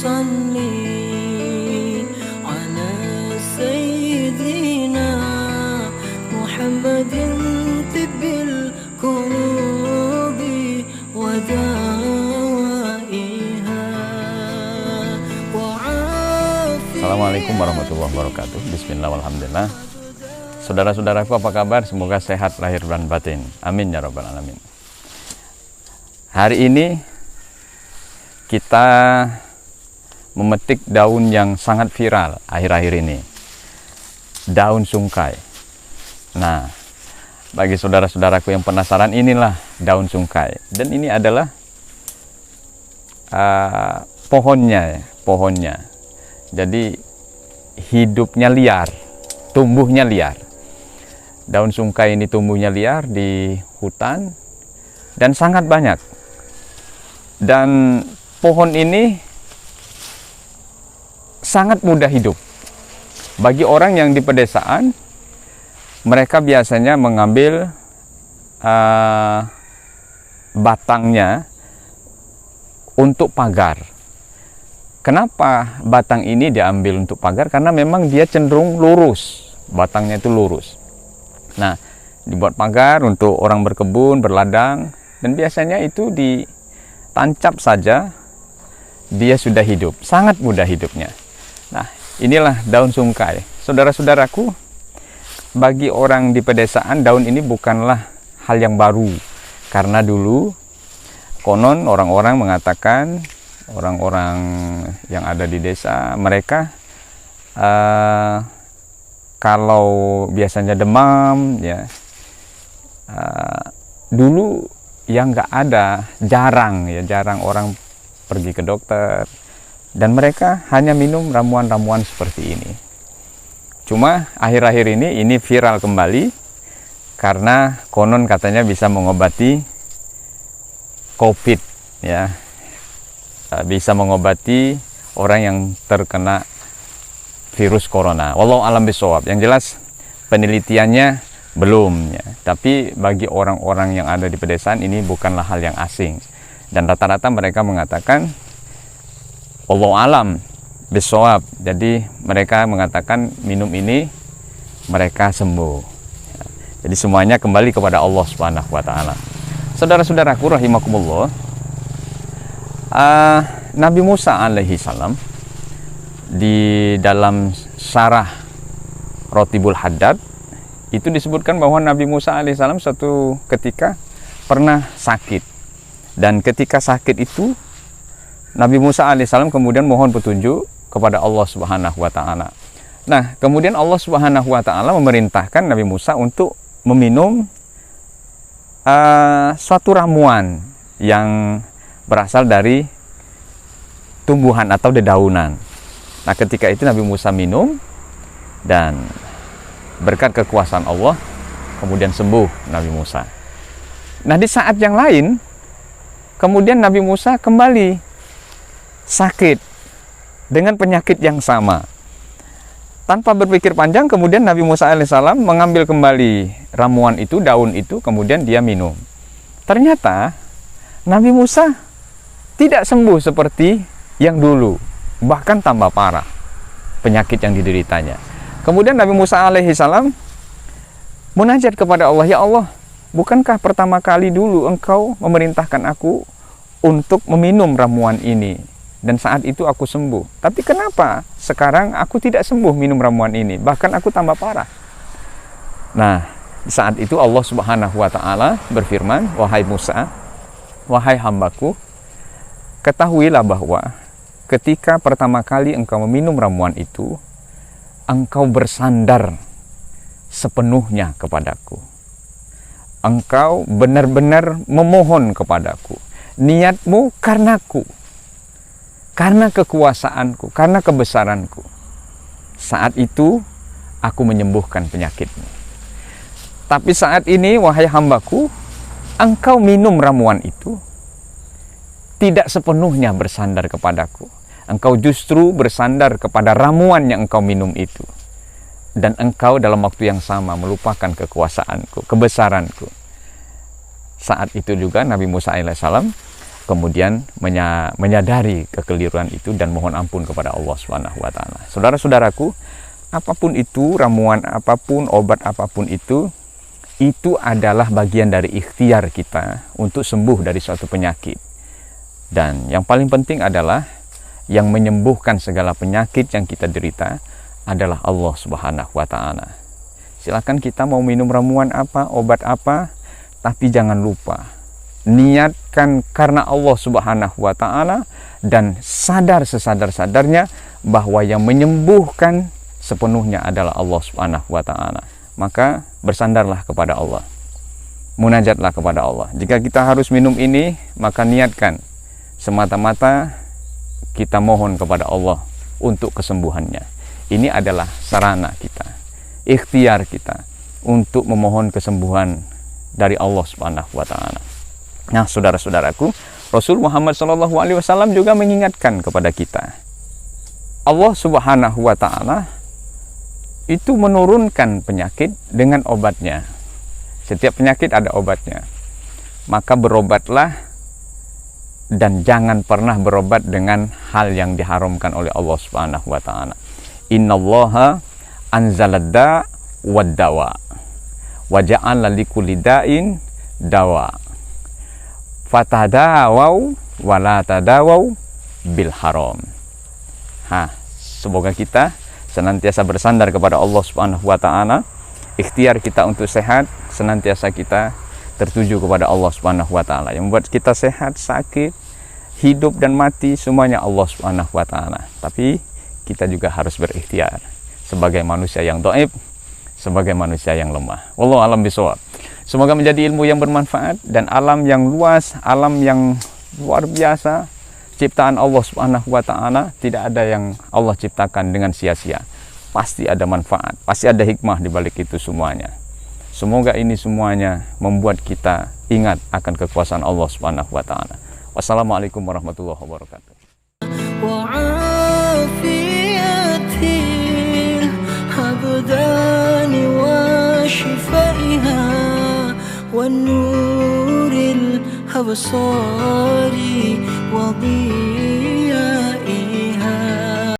صلي على سيدنا محمد طب القلوب ودوائها وعافية. Assalamualaikum warahmatullahi wabarakatuh. Bismillah walhamdulillah. Saudara-saudaraku, apa kabar? Semoga sehat lahir dan batin. Amin ya rabbal alamin. Hari ini kita memetik daun yang sangat viral akhir-akhir ini. Daun sungkai. Nah, bagi saudara-saudaraku yang penasaran, inilah daun sungkai. Dan ini adalah pohonnya. Jadi hidupnya liar, tumbuhnya liar. Daun sungkai ini tumbuhnya liar di hutan dan sangat banyak. Dan pohon ini sangat mudah hidup. Bagi orang yang di pedesaan, mereka biasanya mengambil batangnya untuk pagar. Kenapa batang ini diambil untuk pagar? Karena memang dia cenderung lurus, batangnya itu lurus. Nah, dibuat pagar untuk orang berkebun, berladang, dan biasanya itu ditancap saja, dia sudah hidup, sangat mudah hidupnya. Nah, inilah daun sungkai. Saudara-saudaraku, bagi orang di pedesaan, daun ini bukanlah hal yang baru. Karena dulu, konon orang-orang mengatakan, orang-orang yang ada di desa, mereka kalau biasanya demam, ya, dulu yang nggak ada, jarang orang pergi ke dokter, dan mereka hanya minum ramuan-ramuan seperti ini. Cuma akhir-akhir ini viral kembali karena konon katanya bisa mengobati COVID, ya, bisa mengobati orang yang terkena virus corona. Wallahu alam bishawab. Yang jelas penelitiannya belum, ya. Tapi bagi orang-orang yang ada di pedesaan ini bukanlah hal yang asing. Dan rata-rata mereka mengatakan wallahu alam bishawab. Jadi mereka mengatakan minum ini mereka sembuh. Ya. Jadi semuanya kembali kepada Allah Subhanahu wa taala. Saudara-saudaraku rahimakumullah. Nabi Musa alaihi salam di dalam syarah Rotibul Haddad itu disebutkan bahwa Nabi Musa alaihissalam suatu ketika pernah sakit, dan ketika sakit itu Nabi Musa alaihissalam kemudian mohon petunjuk kepada Allah Subhanahu wa taala. Nah, kemudian Allah Subhanahu wa taala memerintahkan Nabi Musa untuk meminum suatu ramuan yang berasal dari tumbuhan atau dedaunan. Nah, ketika itu Nabi Musa minum, dan berkat kekuasaan Allah kemudian sembuh Nabi Musa. Nah, di saat yang lain kemudian Nabi Musa kembali sakit dengan penyakit yang sama. Tanpa berpikir panjang, kemudian Nabi Musa alaihissalam mengambil kembali ramuan itu, daun itu, kemudian dia minum. Ternyata Nabi Musa tidak sembuh seperti yang dulu, bahkan tambah parah penyakit yang dideritanya. Kemudian Nabi Musa alaihissalam munajat kepada Allah, ya Allah, bukankah pertama kali dulu engkau memerintahkan aku untuk meminum ramuan ini, dan saat itu aku sembuh, tapi kenapa sekarang aku tidak sembuh minum ramuan ini, bahkan aku tambah parah? Nah, saat itu Allah Subhanahu wa taala berfirman, wahai Musa, wahai hambaku, ketahuilah bahwa ketika pertama kali engkau meminum ramuan itu, engkau bersandar sepenuhnya kepadaku. Engkau benar-benar memohon kepadaku. Niatmu karenaku, karena kekuasaanku, karena kebesaranku. Saat itu aku menyembuhkan penyakitmu. Tapi saat ini, wahai hambaku, engkau minum ramuan itu, tidak sepenuhnya bersandar kepadaku. Engkau justru bersandar kepada ramuan yang engkau minum itu. Dan engkau dalam waktu yang sama melupakan kekuasaanku, kebesaranku. Saat itu juga Nabi Musa alaihissalam kemudian menyadari kekeliruan itu dan mohon ampun kepada Allah Subhanahu wa taala. Saudara-saudaraku, apapun itu, ramuan apapun, obat apapun itu adalah bagian dari ikhtiar kita untuk sembuh dari suatu penyakit. Dan yang paling penting adalah yang menyembuhkan segala penyakit yang kita derita adalah Allah Subhanahu wa taala. Silakan kita mau minum ramuan apa, obat apa, tapi jangan lupa niatkan karena Allah Subhanahu wa taala dan sadar sesadar-sadarnya bahwa yang menyembuhkan sepenuhnya adalah Allah Subhanahu wa taala. Maka bersandarlah kepada Allah, munajatlah kepada Allah. Jika kita harus minum ini, maka niatkan semata-mata kita mohon kepada Allah untuk kesembuhannya. Ini adalah sarana kita, ikhtiar kita untuk memohon kesembuhan dari Allah Subhanahu wa taala. Nah, saudara-saudaraku, Rasul Muhammad SAW juga mengingatkan kepada kita, Allah Subhanahu wa taala itu menurunkan penyakit dengan obatnya. Setiap penyakit ada obatnya. Maka berobatlah dan jangan pernah berobat dengan hal yang diharamkan oleh Allah Subhanahu wa taala. Innallaha anzalad da' wad dawa wa ja'ala likulli da'in dawa. Fatadawau wa la tadawau bil haram. Semoga kita senantiasa bersandar kepada Allah Subhanahu wa taala. Ikhtiar kita untuk sehat senantiasa kita tertuju kepada Allah Subhanahu wa taala. Yang membuat kita sehat, sakit, hidup dan mati semuanya Allah Subhanahu wa taala. Tapi kita juga harus berikhtiar sebagai manusia yang dhaif, sebagai manusia yang lemah. Wallahu a'lam bishawab. Semoga menjadi ilmu yang bermanfaat dan alam yang luas, alam yang luar biasa, ciptaan Allah Subhanahu wa taala, tidak ada yang Allah ciptakan dengan sia-sia. Pasti ada manfaat, pasti ada hikmah di balik itu semuanya. Semoga ini semuanya membuat kita ingat akan kekuasaan Allah Subhanahu wa taala. Wassalamualaikum warahmatullahi wabarakatuh. والنور الأبصار وضيائها